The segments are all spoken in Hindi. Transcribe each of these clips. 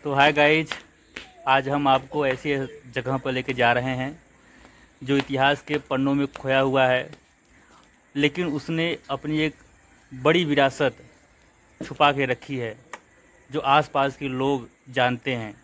तो हाय गाइज, आज हम आपको ऐसी जगह पर लेके जा रहे हैं जो इतिहास के पन्नों में खोया हुआ है, लेकिन उसने अपनी एक बड़ी विरासत छुपा के रखी है जो आसपास के लोग जानते हैं।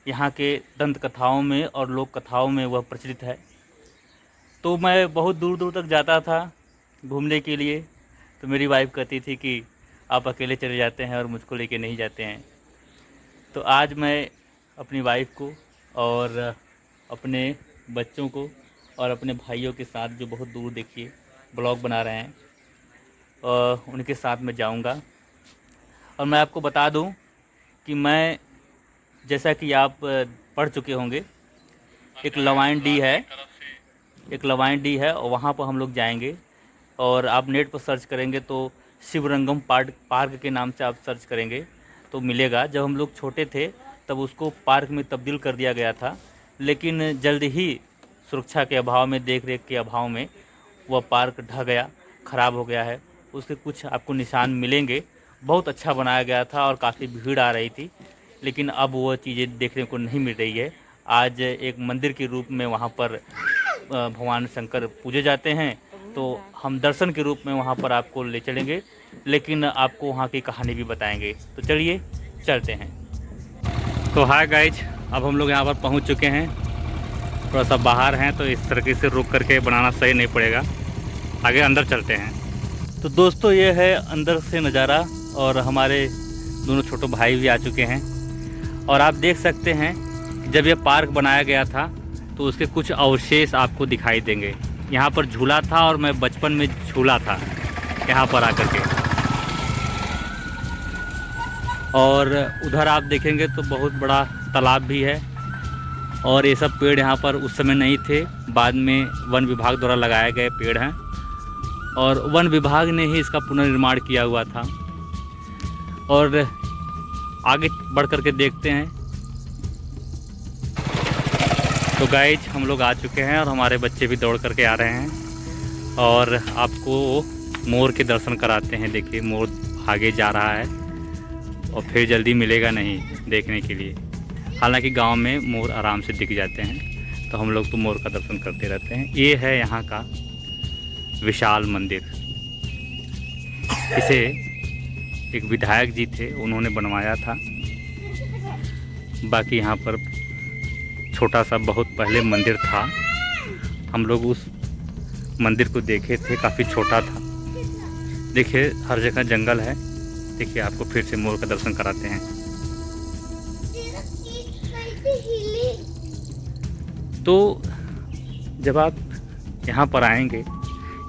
यहाँ के दंत कथाओं में और लोक कथाओं में वह प्रचलित है। तो मैं बहुत दूर दूर तक जाता था घूमने के लिए, तो मेरी वाइफ कहती थी कि आप अकेले चले जाते हैं और मुझको लेके नहीं जाते हैं। तो आज मैं अपनी वाइफ को और अपने बच्चों को और अपने भाइयों के साथ, जो बहुत दूर देखिए ब्लॉग बना रहे हैं, उनके साथ मैं जाऊंगा। और मैं आपको बता दूं कि मैं, जैसा कि आप पढ़ चुके होंगे, एक लवाइन डी है और वहाँ पर हम लोग जाएंगे। और आप नेट पर सर्च करेंगे तो शिवरंगम पार्क के नाम से आप सर्च करेंगे तो मिलेगा। जब हम लोग छोटे थे तब उसको पार्क में तब्दील कर दिया गया था, लेकिन जल्द ही सुरक्षा के अभाव में, देख रेख के अभाव में वह पार्क ढह गया, ख़राब हो गया है। उसके कुछ आपको निशान मिलेंगे। बहुत अच्छा बनाया गया था और काफ़ी भीड़ आ रही थी, लेकिन अब वो चीज़ें देखने को नहीं मिल रही है। आज एक मंदिर के रूप में वहाँ पर भगवान शंकर पूजे जाते हैं, तो हम दर्शन के रूप में वहाँ पर आपको ले चलेंगे, लेकिन आपको वहाँ की कहानी भी बताएंगे। तो चलिए चलते हैं। तो हाय गाइज, अब हम लोग यहाँ पर पहुँच चुके हैं। थोड़ा सा बाहर हैं तो इस तरीके से रुक करके बनाना सही नहीं पड़ेगा। आगे अंदर चलते हैं। तो दोस्तों, ये है अंदर से नज़ारा और हमारे दोनों छोटे भाई भी आ चुके हैं। और आप देख सकते हैं कि जब ये पार्क बनाया गया था तो उसके कुछ अवशेष आपको दिखाई देंगे। यहाँ पर झूला था और मैं बचपन में झूला था यहाँ पर आकर के। और उधर आप देखेंगे तो बहुत बड़ा तालाब भी है। और ये सब पेड़ यहाँ पर उस समय नहीं थे, बाद में वन विभाग द्वारा लगाए गए पेड़ हैं और वन विभाग ने ही इसका पुनर्निर्माण किया हुआ था। और आगे बढ़ कर के देखते हैं। तो गाइज, हम लोग आ चुके हैं और हमारे बच्चे भी दौड़ करके आ रहे हैं और आपको मोर के दर्शन कराते हैं। देखिए, मोर आगे जा रहा है और फिर जल्दी मिलेगा नहीं देखने के लिए। हालांकि गांव में मोर आराम से दिख जाते हैं, तो हम लोग तो मोर का दर्शन करते रहते हैं। ये है यहाँ का विशाल मंदिर। इसे एक विधायक जी थे, उन्होंने बनवाया था। बाकी यहाँ पर छोटा सा बहुत पहले मंदिर था। हम लोग उस मंदिर को देखे थे, काफ़ी छोटा था। देखिए, हर जगह जंगल है। देखिए, आपको फिर से मोर का दर्शन कराते हैं। तो जब आप यहाँ पर आएंगे,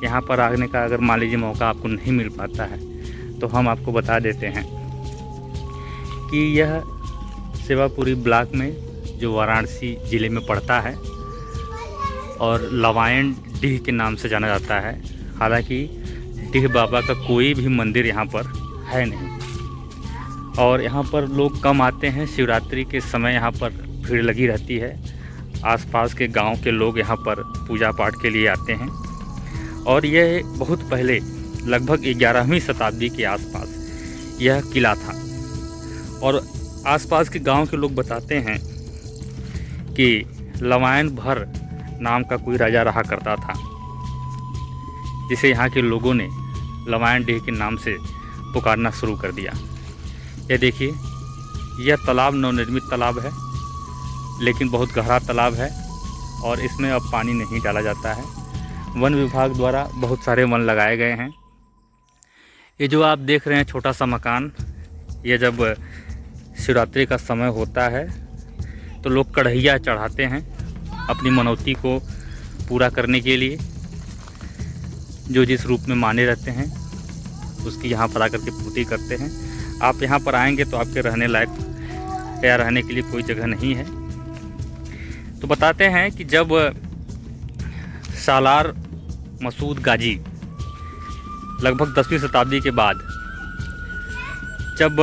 यहाँ पर आने का अगर मान लीजिए मौका आपको नहीं मिल पाता है, तो हम आपको बता देते हैं कि यह सेवापुरी ब्लॉक में, जो वाराणसी ज़िले में पड़ता है, और लवाइन डीह के नाम से जाना जाता है। हालांकि डीह बाबा का कोई भी मंदिर यहाँ पर है नहीं और यहाँ पर लोग कम आते हैं। शिवरात्रि के समय यहाँ पर भीड़ लगी रहती है। आसपास के गांव के लोग यहाँ पर पूजा पाठ के लिए आते हैं। और यह बहुत पहले, लगभग 11वीं शताब्दी के आसपास यह किला था। और आसपास के गांव के लोग बताते हैं कि लवाइन भर नाम का कोई राजा रहा करता था, जिसे यहाँ के लोगों ने लवाइन डीह के नाम से पुकारना शुरू कर दिया। ये देखिए, यह तालाब नवनिर्मित तालाब है, लेकिन बहुत गहरा तालाब है और इसमें अब पानी नहीं डाला जाता है। वन विभाग द्वारा बहुत सारे वन लगाए गए हैं। ये जो आप देख रहे हैं छोटा सा मकान, ये जब शिवरात्रि का समय होता है तो लोग कढ़ैया चढ़ाते हैं अपनी मनौती को पूरा करने के लिए। जो जिस रूप में माने रहते हैं उसकी यहाँ पर आकर के पूर्ति करते हैं। आप यहाँ पर आएंगे तो आपके रहने लायक या रहने के लिए कोई जगह नहीं है। तो बताते हैं कि जब सालार मसूद गाजी लगभग 10वीं शताब्दी के बाद जब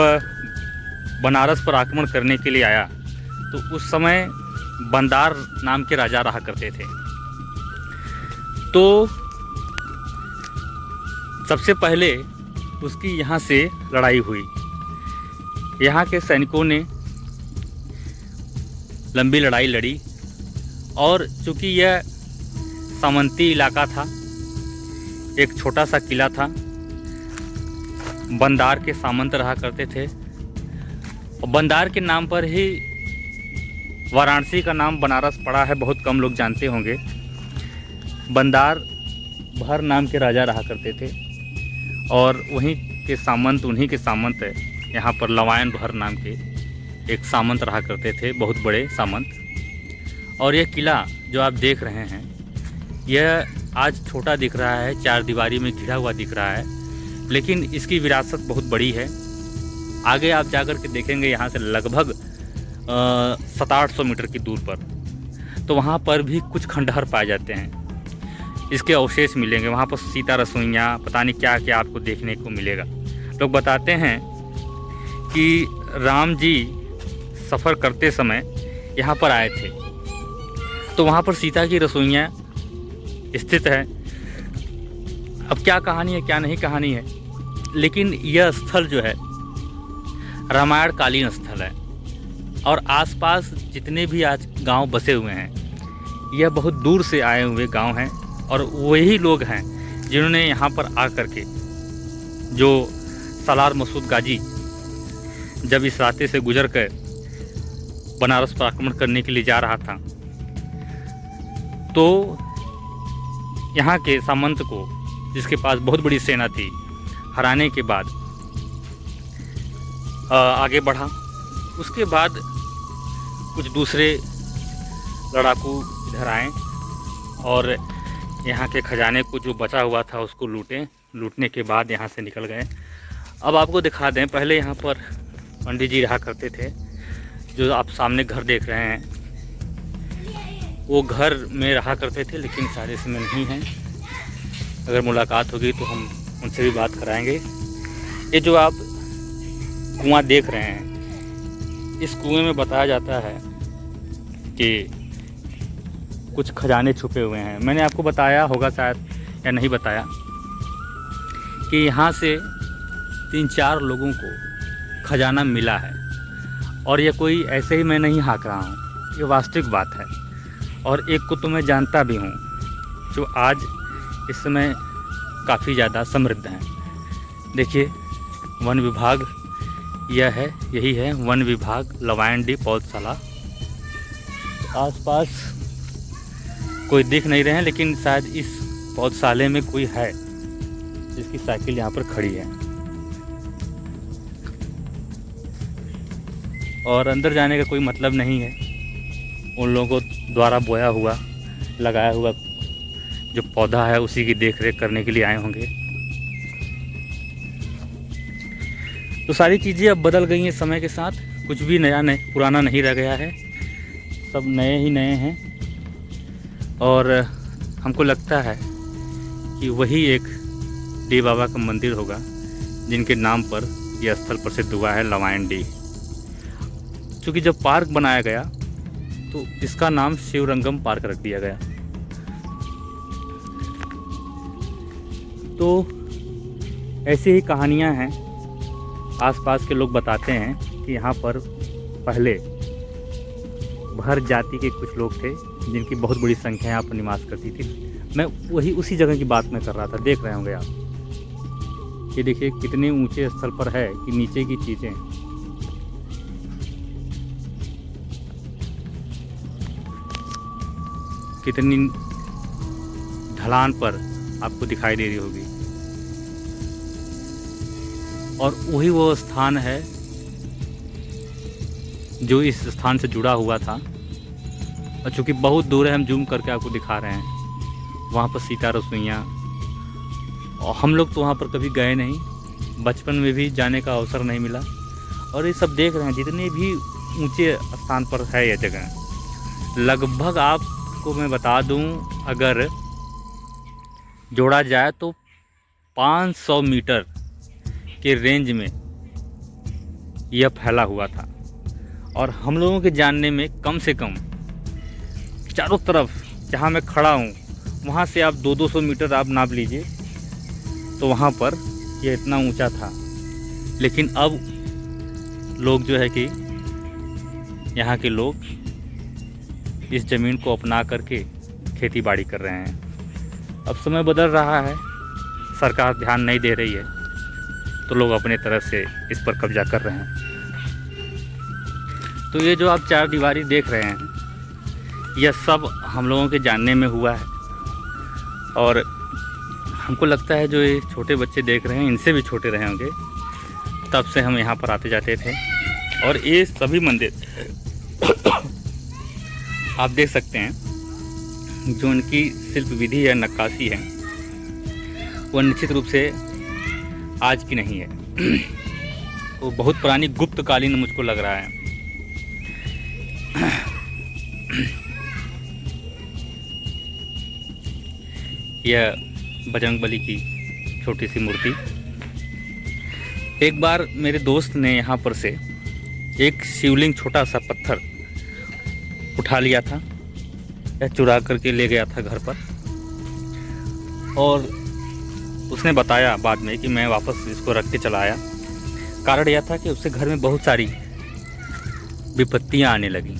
बनारस पर आक्रमण करने के लिए आया, तो उस समय बंदार नाम के राजा रहा करते थे। तो सबसे पहले उसकी यहाँ से लड़ाई हुई। यहाँ के सैनिकों ने लंबी लड़ाई लड़ी। और चूँकि यह सामंती इलाका था, एक छोटा सा किला था, बंदार के सामंत रहा करते थे। और बंदार के नाम पर ही वाराणसी का नाम बनारस पड़ा है, बहुत कम लोग जानते होंगे। बंदार भर नाम के राजा रहा करते थे और उन्हीं के सामंत यहाँ पर लवायन भर नाम के एक सामंत रहा करते थे, बहुत बड़े सामंत। और यह किला जो आप देख रहे हैं, यह आज छोटा दिख रहा है, 4 दीवारी में घिरा हुआ दिख रहा है, लेकिन इसकी विरासत बहुत बड़ी है। आगे आप जाकर के देखेंगे, यहाँ से लगभग 700-800 मीटर की दूर पर, तो वहाँ पर भी कुछ खंडहर पाए जाते हैं, इसके अवशेष मिलेंगे। वहाँ पर सीता रसोइयाँ, पता नहीं क्या क्या आपको देखने को मिलेगा। लोग बताते हैं कि राम जी सफ़र करते समय यहाँ पर आए थे, तो वहाँ पर सीता की रसोइयाँ स्थित है। अब क्या कहानी है क्या नहीं कहानी है, लेकिन यह स्थल जो है रामायण कालीन स्थल है। और आसपास जितने भी आज गांव बसे हुए हैं, यह बहुत दूर से आए हुए गांव हैं, और वही लोग हैं जिन्होंने यहाँ पर आकर के, जो सालार मसूद गाजी जब इस रास्ते से गुजर कर बनारस पर आक्रमण करने के लिए जा रहा था, तो यहाँ के सामंत को, जिसके पास बहुत बड़ी सेना थी, हराने के बाद आगे बढ़ा। उसके बाद कुछ दूसरे लड़ाकू इधर आए और यहाँ के खजाने को, जो बचा हुआ था, उसको लूटने के बाद यहाँ से निकल गए। अब आपको दिखा दें, पहले यहाँ पर पंडित जी रहा करते थे। जो आप सामने घर देख रहे हैं, वो घर में रहा करते थे, लेकिन सारे समय नहीं हैं। अगर मुलाकात होगी तो हम उनसे भी बात कराएंगे। ये जो आप कुआं देख रहे हैं, इस कुएं में बताया जाता है कि कुछ खजाने छुपे हुए हैं। मैंने आपको बताया होगा शायद, या नहीं बताया, कि यहाँ से 3-4 लोगों को खजाना मिला है। और ये कोई ऐसे ही मैं नहीं हाँक रहा हूँ, ये वास्तविक बात है। और एक को तो मैं जानता भी हूँ, जो आज इस समय काफ़ी ज़्यादा समृद्ध हैं। देखिए, वन विभाग यही है वन विभाग लवायन डी पौधशाला। आसपास कोई दिख नहीं रहे हैं, लेकिन शायद इस पौधशाले में कोई है जिसकी साइकिल यहाँ पर खड़ी है। और अंदर जाने का कोई मतलब नहीं है, उन लोगों को द्वारा बोया हुआ, लगाया हुआ जो पौधा है, उसी की देखरेख करने के लिए आए होंगे। तो सारी चीज़ें अब बदल गई हैं समय के साथ, कुछ भी पुराना नहीं रह गया है, सब नए ही नए हैं। और हमको लगता है कि वही एक डी बाबा का मंदिर होगा जिनके नाम पर यह स्थल प्रसिद्ध हुआ है, लवायन डी। क्योंकि जब पार्क बनाया गया तो इसका नाम शिवरंगम पार्क रख दिया गया। तो ऐसी ही कहानियां हैं। आसपास के लोग बताते हैं कि यहाँ पर पहले भर जाति के कुछ लोग थे, जिनकी बहुत बड़ी संख्या यहाँ पर निवास करती थी। मैं उसी जगह की बात मैं कर रहा था। देख रहे होंगे आप, ये देखिए कितने ऊंचे स्थल पर है कि नीचे की चीज़ें कितनी ढलान पर आपको दिखाई दे रही होगी। और वही वो स्थान है जो इस स्थान से जुड़ा हुआ था। और चूँकि बहुत दूर है, हम जूम करके आपको दिखा रहे हैं। वहाँ पर सीता रसोइयाँ, और हम लोग तो वहाँ पर कभी गए नहीं, बचपन में भी जाने का अवसर नहीं मिला। और ये सब देख रहे हैं, जितने भी ऊंचे स्थान पर है यह जगह, लगभग आपको मैं बता दूं, अगर जोड़ा जाए तो 500 मीटर के रेंज में यह फैला हुआ था। और हम लोगों के जानने में कम से कम चारों तरफ, जहाँ मैं खड़ा हूँ वहाँ से आप 200-200 मीटर आप नाप लीजिए, तो वहाँ पर यह इतना ऊंचा था। लेकिन अब लोग जो है कि यहाँ के लोग इस ज़मीन को अपना करके खेती बाड़ी कर रहे हैं। अब समय बदल रहा है, सरकार ध्यान नहीं दे रही है, तो लोग अपने तरफ से इस पर कब्जा कर रहे हैं। तो ये जो आप चार दीवारी देख रहे हैं, यह सब हम लोगों के जानने में हुआ है। और हमको लगता है जो ये छोटे बच्चे देख रहे हैं, इनसे भी छोटे रहे होंगे, तब से हम यहाँ पर आते जाते थे। और ये सभी मंदिर आप देख सकते हैं, जो उनकी शिल्प विधि है, नक्काशी है, वो निश्चित रूप से आज की नहीं है। वो बहुत पुरानी गुप्तकालीन मुझको लग रहा है। यह बजरंगबली की छोटी सी मूर्ति। एक बार मेरे दोस्त ने यहाँ पर से एक शिवलिंग, छोटा सा पत्थर उठा लिया था, या चुरा करके ले गया था घर पर, और उसने बताया बाद में कि मैं वापस इसको रख के चला आया। कारण यह था कि उसके घर में बहुत सारी विपत्तियां आने लगी।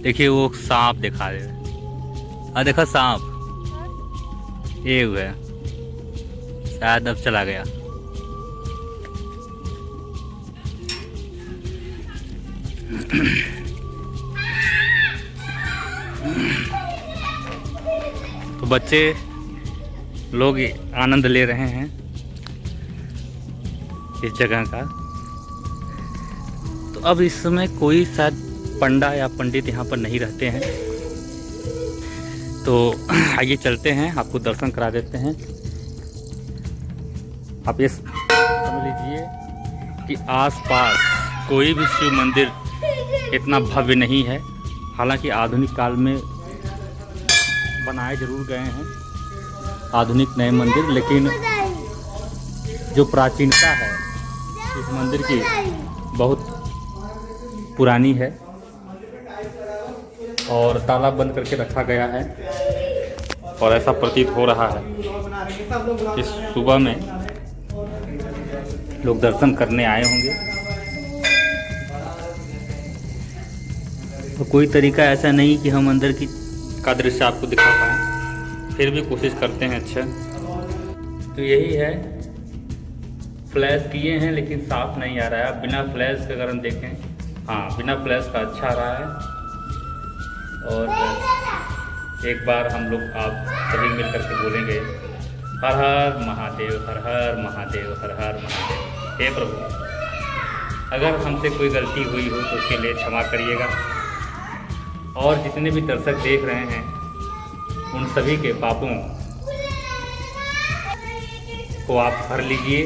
देखिए वो सांप दिखा दे, देखा सांप, ये हुआ है, शायद अब चला गया। तो बच्चे लोग आनंद ले रहे हैं इस जगह का। तो अब इस समय कोई शायद पंडा या पंडित यहाँ पर नहीं रहते हैं, तो आइए चलते हैं, आपको दर्शन करा देते हैं। आप ये समझ लीजिए कि आसपास कोई भी शिव मंदिर इतना भव्य नहीं है। हालांकि आधुनिक काल में बनाए जरूर गए हैं आधुनिक नए मंदिर, लेकिन जो प्राचीनता है इस मंदिर की बहुत पुरानी है और ताला बंद करके रखा गया है। और ऐसा प्रतीत हो रहा है कि सुबह में लोग दर्शन करने आए होंगे। तो कोई तरीका ऐसा नहीं कि हम अंदर की का दृश्य आपको दिखा पाएँ, फिर भी कोशिश करते हैं। अच्छा, तो यही है, फ्लैश किए हैं लेकिन साफ नहीं आ रहा है। बिना फ्लैश के अगर हम देखें, हाँ बिना फ्लैश का अच्छा आ रहा है। और एक बार हम लोग आप सभी मिल करके बोलेंगे, हर हर महादेव, हर हर महादेव, हर हर महादेव। हे प्रभु, अगर हमसे कोई गलती हुई हो तो उसके लिए क्षमा करिएगा। और जितने भी दर्शक देख रहे हैं, उन सभी के पापों को आप भर लीजिए,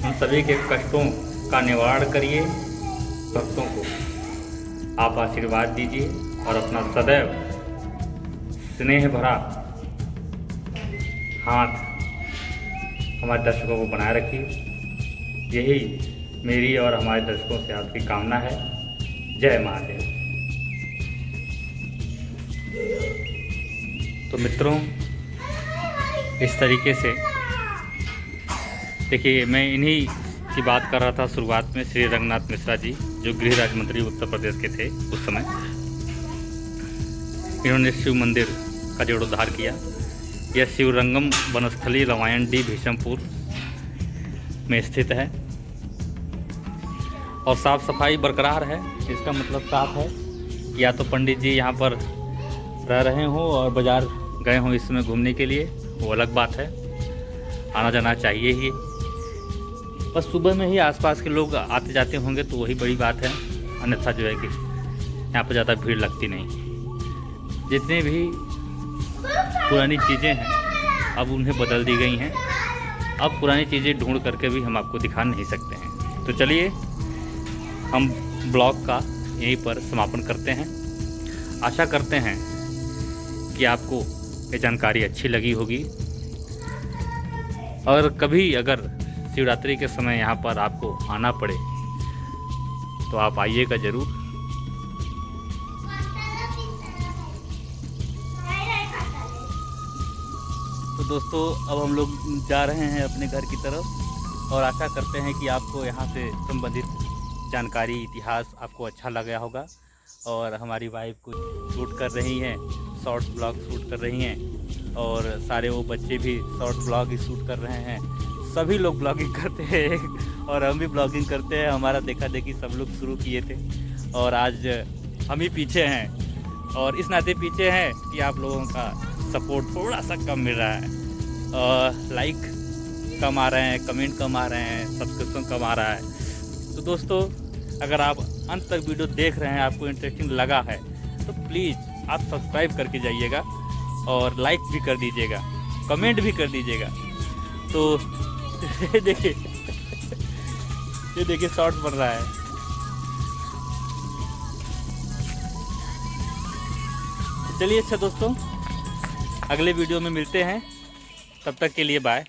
उन सभी के कष्टों का निवारण करिए। भक्तों को आप आशीर्वाद दीजिए और अपना सदैव स्नेह भरा हाथ हमारे दर्शकों को बनाए रखिए। यही मेरी और हमारे दर्शकों से आपकी कामना है। जय महादेव। तो मित्रों, इस तरीके से देखिए, मैं इन्हीं की बात कर रहा था शुरुआत में। श्री रंगनाथ मिश्रा जी, जो गृह राज्य मंत्री उत्तर प्रदेश के थे उस समय, इन्होंने शिव मंदिर का जीर्णोद्धार किया। यह शिवरंगम वनस्थली रामायण डी भीषमपुर में स्थित है और साफ सफाई बरकरार है। इसका मतलब साफ है, या तो पंडित जी यहाँ पर रह रहे हों और बाज़ार गए हों इस समय घूमने के लिए, वो अलग बात है, आना जाना चाहिए ही। बस सुबह में ही आसपास के लोग आते जाते होंगे तो वही बड़ी बात है, अन्यथा जो है कि यहाँ पर ज़्यादा भीड़ लगती नहीं। जितने भी पुरानी चीज़ें हैं अब उन्हें बदल दी गई हैं। अब पुरानी चीज़ें ढूंढ करके भी हम आपको दिखा नहीं सकते हैं। तो चलिए हम ब्लॉग का यहीं पर समापन करते हैं। आशा करते हैं कि आपको ये जानकारी अच्छी लगी होगी। और कभी अगर शिवरात्रि के समय यहाँ पर आपको आना पड़े तो आप आइएगा ज़रूर। तो दोस्तों, अब हम लोग जा रहे हैं अपने घर की तरफ। और आशा करते हैं कि आपको यहाँ से संबंधित जानकारी, इतिहास आपको अच्छा लगा होगा। और हमारी वाइफ कुछ शूट कर रही हैं, शॉर्ट्स ब्लॉग शूट कर रही हैं, और सारे वो बच्चे भी शॉर्ट्स ब्लॉग ही शूट कर रहे हैं। सभी लोग ब्लॉगिंग करते हैं और हम भी ब्लॉगिंग करते हैं। हमारा देखा देखी सब लोग शुरू किए थे और आज हम ही पीछे हैं, और इस नाते पीछे हैं कि आप लोगों का सपोर्ट थोड़ा सा कम मिल रहा है। लाइक कम आ रहे हैं, कमेंट कम आ रहे हैं, सब्सक्रिप्शन कम आ रहा है। तो दोस्तों, अगर आप अंत तक वीडियो देख रहे हैं, आपको इंटरेस्टिंग लगा है, तो प्लीज़ आप सब्सक्राइब करके जाइएगा और लाइक भी कर दीजिएगा, कमेंट भी कर दीजिएगा। तो ये देखिए शॉर्ट्स बन रहा है। चलिए अच्छा दोस्तों, अगले वीडियो में मिलते हैं, तब तक के लिए बाय।